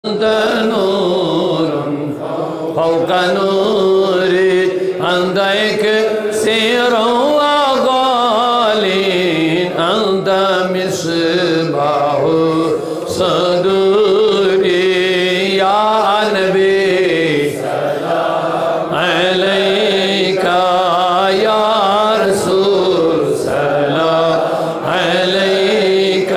أنت نور فوق نور أنت إكسير وغالي أنت مصباح صدوري يا نبي سلام عليك يا رسول سلام عليك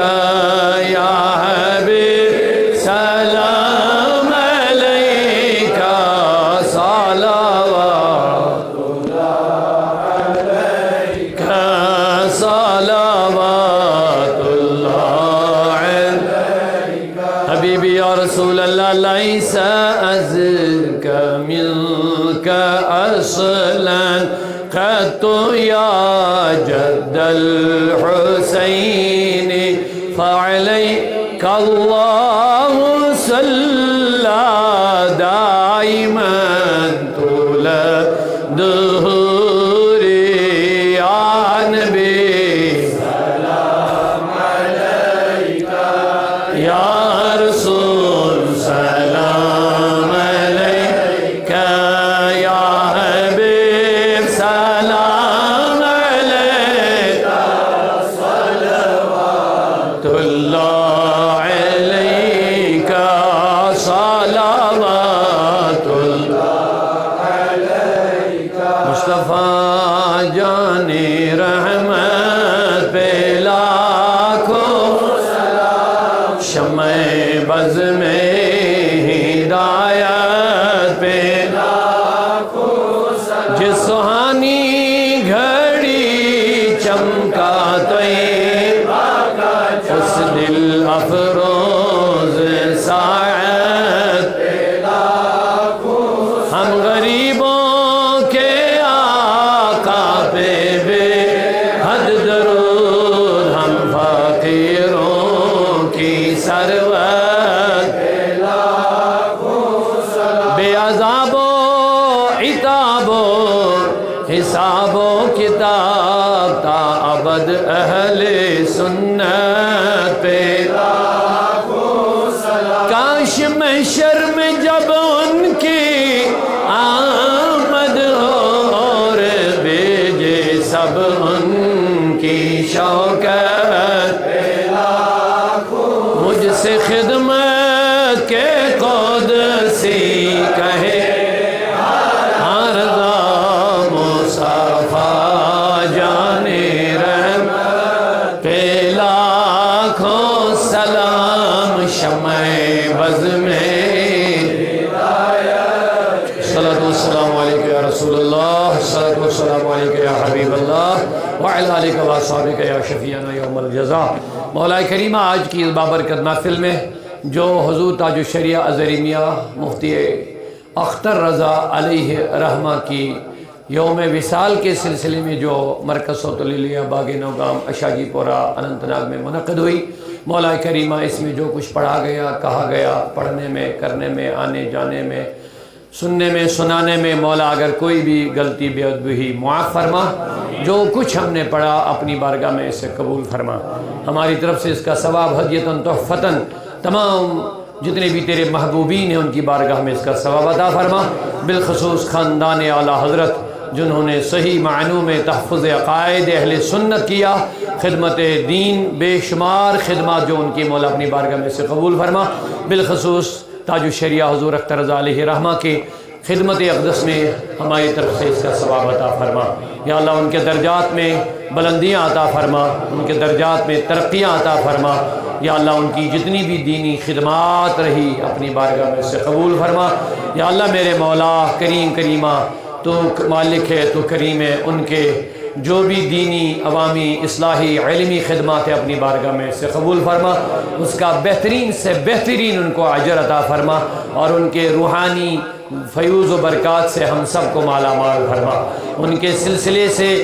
يا حبيب سلام عليك صلوات الله عليك صلوات الله عليك حبيبي يا رسول الله ليس أزكى منك أصلا قط يا جد الحسين فعليك الله صلى دائما طول الدهور يا نبي سلام عليك يا رسول سلام عليك يا حبيب سلام عليك صلوات الله عليك صلوات الله عليك مصطفى جاني رحمت پہ لاکھوں سلام شمع بز میں ہدایت پہ لاکھوں سلام جس سہانی گھڑی چمکا تو اس دل افروز ساعت پہ لاکھوں ہم غریبوں کے آقا پہ بے حد درود ہم فقیروں کی ثروت پہ لاکھوں سلام بے عذاب و عتاب و حساب و کتاب تا ابد اہل سنت پہ لاکھوں سلام کاش محشر میں جب ان کی آمد ہو اور بھیجے سب ان کی شوکت پہ لاکھوں مجھ سے خدمت کے قدسی کہے عرضہ مصطفیٰ جانے رحمت پہ لاکھوں سلام شمع بز میں صلاۃ والسلام علیکہ یا رسول اللہ صلاۃ والسلام علیکہ یا حبیب اللہ وعلی آلک و اصحابک یا شفیعنا یوم الجزا مولا کریمہ آج کی اس بابرکت محفل میں جو حضور تاج الشریعہ ازہری میاں مفتی اختر رضا علیہ رحمہ کی یوم وصال کے سلسلے میں جو مرکز صوت اللیہ باغ نوگام اشاجی پورہ اننت ناگ میں منعقد ہوئی مولا کریمہ اس میں جو کچھ پڑھا گیا کہا گیا پڑھنے میں کرنے میں آنے جانے میں سننے میں سنانے میں مولا اگر کوئی بھی غلطی بے ادبی ہوئی معاف فرما جو کچھ ہم نے پڑھا اپنی بارگاہ میں اسے قبول فرما ہماری طرف سے اس کا ثواب ہدیۃً تحفۃً تمام جتنے بھی تیرے محبوبین ہیں ان کی بارگاہ میں اس کا ثواب عطا فرما بالخصوص خاندان اعلیٰ حضرت جنہوں نے صحیح معنوں میں تحفظ عقائد اہل سنت کیا خدمت دین بے شمار خدمات جو ان کی مولا اپنی بارگاہ میں سے قبول فرما بالخصوص تاج الشریعہ حضور اختر رضا علیہ رحمہ کے خدمت اقدس میں ہماری طرف سے اس کا ثواب عطا فرما یا اللہ ان کے درجات میں بلندیاں عطا فرما ان کے درجات میں ترقیاں عطا فرما یا اللہ ان کی جتنی بھی دینی خدمات رہی اپنی بارگاہ میں سے قبول فرما یا اللہ میرے مولا کریم کریمہ تو مالک ہے تو کریم ہے ان کے جو بھی دینی عوامی اصلاحی علمی خدمات ہے اپنی بارگاہ میں سے قبول فرما اس کا بہترین سے بہترین ان کو اجر عطا فرما اور ان کے روحانی فیوز و برکات سے ہم سب کو مالا مال فرما ان کے سلسلے سے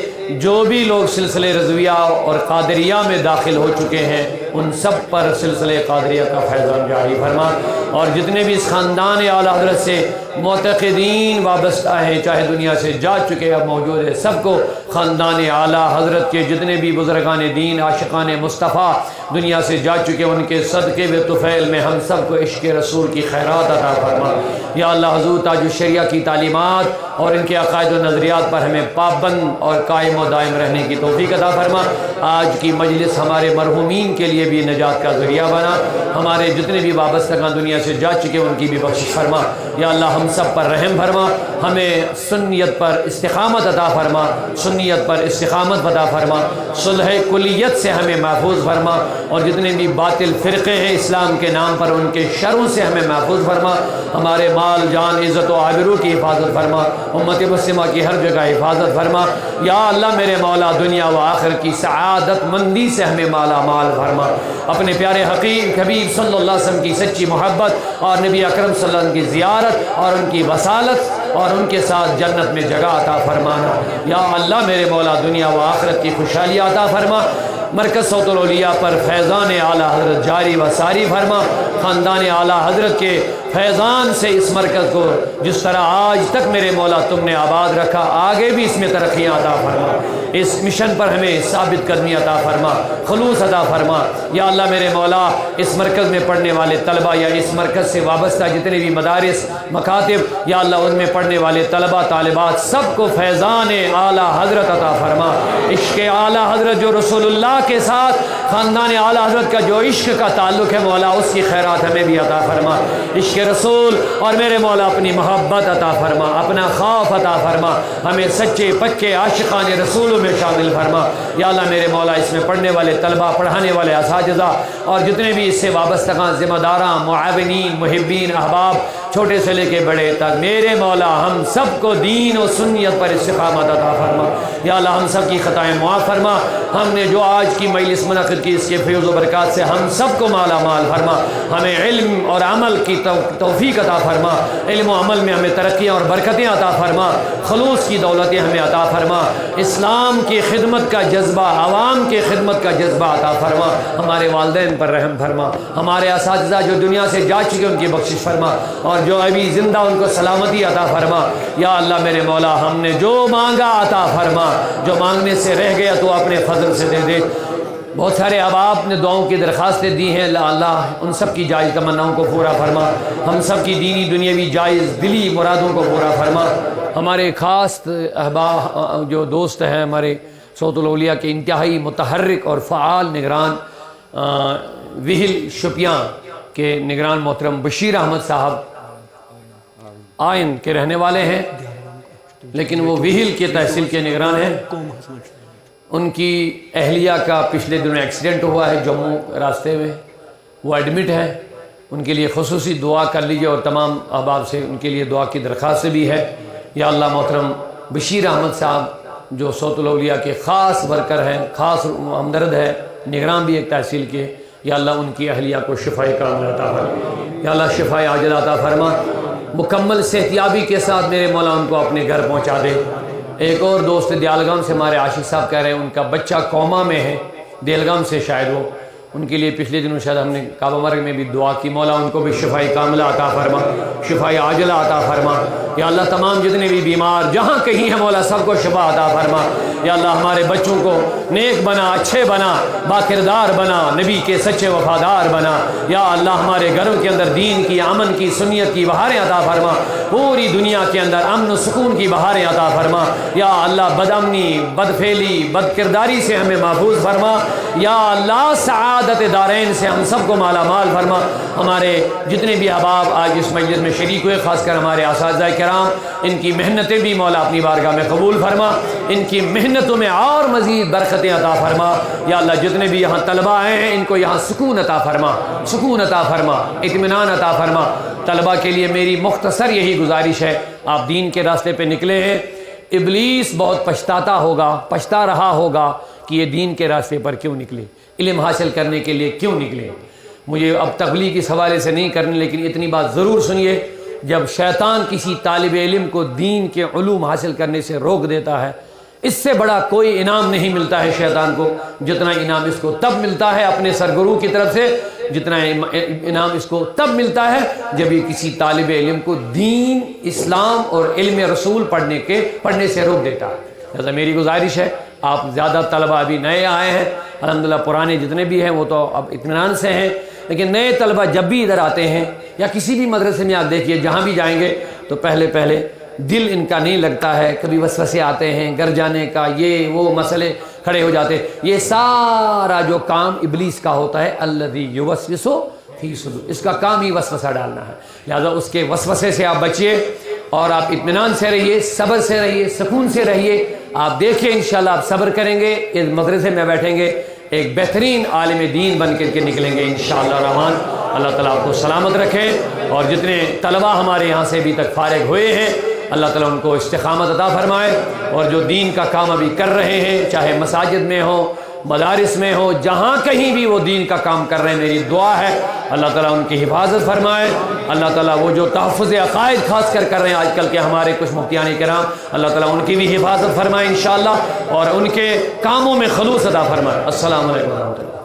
جو بھی لوگ سلسلے رضویہ اور قادریہ میں داخل ہو چکے ہیں ان سب پر سلسلے قادریہ کا فیضان جاری فرما اور جتنے بھی اس خاندان اعلیٰ حضرت سے معتقدین وابستہ ہیں چاہے دنیا سے جا چکے یا موجود ہے سب کو ख़ानदान आला हज़रत के जितने भी बुज़ुर्गान दीन आशिक़ान मुस्तफ़ा दुनिया से जा चुके, उनके सदक़े व तुफ़ैल में हम सब को इश्क़ रसूल की खैरात अता फरमा। या अल्लाह हुज़ूर ताजुश शरिया की तालीमात और इनके अक़ायद व नज़रियात पर हमें पाबंद और कायम व दायम रहने की तौफ़ीक़ अता फरमा। आज की मजलिस हमारे मरहूमीन के लिए भी नजात का ज़रिया बना। हमारे जितने भी वाबस्तगान दुनिया से जा चुके उनकी भी बख्शिश फरमा। या अल्लाह हम सब पर रहम फरमा, हमें सुन्नियत पर इस्तिक़ामत अता फरमा, सुन्नियत पर इस्तिक़ामत अता फरमा, सुलह कुलियत से हमें महफूज फरमा और जितने भी बातिल फ़िरक़े हैं इस्लाम के नाम पर उनके शरों से हमें महफूज फरमा। हमारे माल जान इज़्ज़त व आबरू की हिफाजत फरमा, उम्मत मुस्लिमा की हर जगह हिफाजत फरमा। या अल्लाह मेरे मौला दुनिया व आखिर की सआदत मंदी से हमें माला माल फरमा। अपने प्यारे हकीम हबीब सल्लल्लाहु अलैहि वसल्लम की सच्ची मोहब्बत और नबी अकरम सल्लल्लाहु अलैहि वसल्लम की ज़ियारत और उनकी वसालत और उनके साथ जन्नत में जगह अता फरमाना। या अल्लाह मेरे मौला दुनिया व आखिरत की खुशहाली अता फरमा। मरकज़ सौतुल औलिया पर फैज़ान आला हज़रत जारी व सारी फरमा। ख़ानदान आला हज़रत के फैज़ान से इस मरकज़ को जिस तरह आज तक मेरे मौला तुमने आबाद रखा, आगे भी इसमें तरक्कियाँ अता फरमा। इस मिशन पर हमें साबित करनी अता फरमा, खुलूस अता फरमा। या अल्लाह मेरे मौला इस मरकज़ में पढ़ने वाले तलबा या इस मरकज़ से वाबस्ता जितने भी मदारिस मकातिब, या अल्लाह उनमें पढ़ने वाले तलबा तालिबात सबको फैज़ान आला हज़रत अता फरमा। इश्क़ आला हज़रत जो रसूलुल्लाह के साथ ख़ानदान आला हज़रत का जो इश्क़ का ताल्लुक़ है मौला, उसकी खैरात हमें भी अता फरमा। इश्क़ रसूल और मेरे मौला अपनी मोहब्बत अता फरमा, अपना खौफ अता फरमा, हमें सच्चे पक्के आशिक़ान रसूल में शामिल फरमा। या अल्लाह मेरे मौला इसमें पढ़ने वाले तलबा, पढ़ाने वाले असातिज़ा और जितने भी इससे वाबस्तगान ज़िम्मेदारान, मुआविनीन, मुहिब्बीन, अहबाब, छोटे से लेके बड़े तक, मेरे मौला हम सबको दीन और सुन्नियत पर इस्तिक़ामत अता फरमा। या अल्लाह हम सब की ख़ताएँ मुआफ़ फरमा। हमने जो आज की मजलिस मुनक़िद की इसके फ़ैज़ व बरक़ात से हम सबको माला माल फरमा। हमें इल्म और अमल की तौफ़ीक़ अता फरमा, इल्म और अमल में हमें तरक्कियाँ और बरकतें अता फरमा, खलूस की दौलतें हमें अता फरमा, इस्लाम की खिदमत का जज्बा, आवाम की खिदमत का जज्बा अता फरमा। हमारे वालिदैन पर रहम फरमा, हमारे असातिज़ा जो दुनिया से जा चुके उनकी बख्शिश फरमा और जो अभी ज़िंदा उनको सलामती अता फरमा। या अल्लाह मेरे मौला हमने जो मांगा अता फरमा, जो मांगने से रह गया तो अपने फजल से दे दे। बहुत सारे अहबाब ने दुआओं की दरख्वास्तें दी हैं, अल्लाह उन सब की जायज़ तमन्नाओं को पूरा फरमा, हम सब की दीनी दुनियावी जायज़ दिली मुरादों को पूरा फरमा। हमारे ख़ास अहबाब जो दोस्त हैं हमारे सौतुल औलिया के इंतहाई मुतहर्रिक और फ़आल निगरान विहिल शुपियाँ के निगरान मोहतरम बशीर अहमद साहब आइन के रहने वाले हैं, लेकिन वो विहिल के तहसील के निगरान हैं। उनकी अहलिया का पिछले दिनों एक्सीडेंट हुआ है जम्मू रास्ते में, वो एडमिट है। उनके लिए खुसूसी दुआ कर लीजिए और तमाम अहबाब से उनके लिए दुआ की दरख्वास्त भी है। या अल्लाह मोहतरम बशीर अहमद साहब जो सौतुल औलिया के ख़ास वर्कर हैं, ख़ास हमदर्द है, निगरान भी एक तहसील के, या अल्लाह उनकी अहलिया को शिफाए कामिल अता फरमा। या अल्लाह शिफाए आजिल अता फरमा, मुकम्मल सेहतियाबी के साथ मेरे मौला उनको अपने घर पहुँचा दे। एक और दोस्त दियालगाम से हमारे आशिक साहब कह रहे हैं उनका बच्चा कोमा में है, दियालगाम से शायद वो, उनके लिए पिछले दिनों शायद हमने काबा मर्ग में भी दुआ की, मौला उनको भी शिफाई कामिला अता फरमा, शिफाई आजिला अता फरमा। या अल्लाह तमाम जितने भी बीमार जहाँ कहीं है मौला सबको शिफा अता फरमा। या अल्लाह हमारे बच्चों को नेक बना, अच्छे बना, बाकिरदार बना, नबी के सच्चे वफादार बना। या अल्लाह हमारे घरों के अंदर दीन की, अमन की, सुन्नियत की बहारें अता फरमा, पूरी दुनिया के अंदर अमन सुकून की बहारें अता फरमा। या अल्लाह बदअमनी, बदफेली, बदकिरदारी से हमें महफूज फरमा। या अल्लाह सआदत दारैन से हम सबको माला माल फरमा। हमारे जितने भी अहबाब आज इस मजलिस में शरीक हुए, ख़ासकर हमारे असातिज़ा किराम, इनकी मेहनतें भी मौला अपनी बारगाह में कबूल फरमा, इनकी मेहनतों में और मज़ीद बरकतें अता फरमा। या अल्लाह जितने भी यहाँ तलबा आए हैं इनको यहाँ सुकून अता फरमा, सुकून अता फरमा, इत्मीनान अता फरमा। तलबा के लिए मेरी मुख्तसर यही गुजारिश है, आप दीन के रास्ते पे निकले हैं, इब्लीस बहुत पछताता होगा, पछता रहा होगा कि ये दीन के रास्ते पर क्यों निकले, इल्म हासिल करने के लिए क्यों निकले। मुझे अब तबलीग इस हवाले से नहीं करनी, लेकिन इतनी बात ज़रूर सुनिए, जब शैतान किसी तालिब इल्म को दीन के उलूम हासिल करने से रोक देता है, इससे बड़ा कोई इनाम नहीं मिलता है शैतान को जितना इनाम इसको तब मिलता है अपने सरगुरु की तरफ से, जितना इनाम इसको तब मिलता है जब ये किसी तालिब इल्म को दीन, इस्लाम और इल्म रसूल पढ़ने से रोक देता है। जैसा मेरी गुजारिश है, आप ज़्यादा तलबा अभी नए आए हैं, अल्हम्दुलिल्लाह पुराने जितने भी हैं वो तो अब इत्मीनान से हैं, लेकिन नए तलबा जब भी इधर आते हैं या किसी भी मदरसे में आप देखिए जहाँ भी जाएंगे तो पहले दिल इनका नहीं लगता है, कभी वसवसे आते हैं घर जाने का, ये वो मसले खड़े हो जाते हैं। ये सारा जो काम इब्लीस का होता है, अल्लज़ी युवस्विसु फी सुदूर, इसका काम ही वसवसा डालना है। लिहाजा उसके वसवसे से आप बचिए और आप इत्मीनान से रहिए, सब्र से रहिए, सुकून से रहिए। आप देखिए इंशाल्लाह आप सब्र करेंगे, इस मदरसे में बैठेंगे, एक बेहतरीन आलिम दीन बन के निकलेंगे इंशाअल्लाह रहमान। अल्लाह ताला आपको सलामत रखे और जितने तलबा हमारे यहाँ से अभी तक फारिग हुए हैं, अल्लाह ताला उनको इस्तिक़ामत अता फरमाए, और जो दीन का काम अभी कर रहे हैं, चाहे मसाजिद में हो, मदारिस में हो, जहाँ कहीं भी वो दीन का काम कर रहे हैं, मेरी दुआ है अल्लाह ताला उनकी हिफाजत फरमाए। अल्लाह ताला वो जो तहफ़्फ़ुज़ अक़ाइद खास कर रहे हैं आजकल के हमारे कुछ मुफ्तियान किराम, अल्लाह ताला उनकी भी हिफाजत फरमाए इंशाअल्लाह, और उनके कामों में खलूस अता फरमाए। अस्सलामु अलैकुम व रहमतुल्लाह।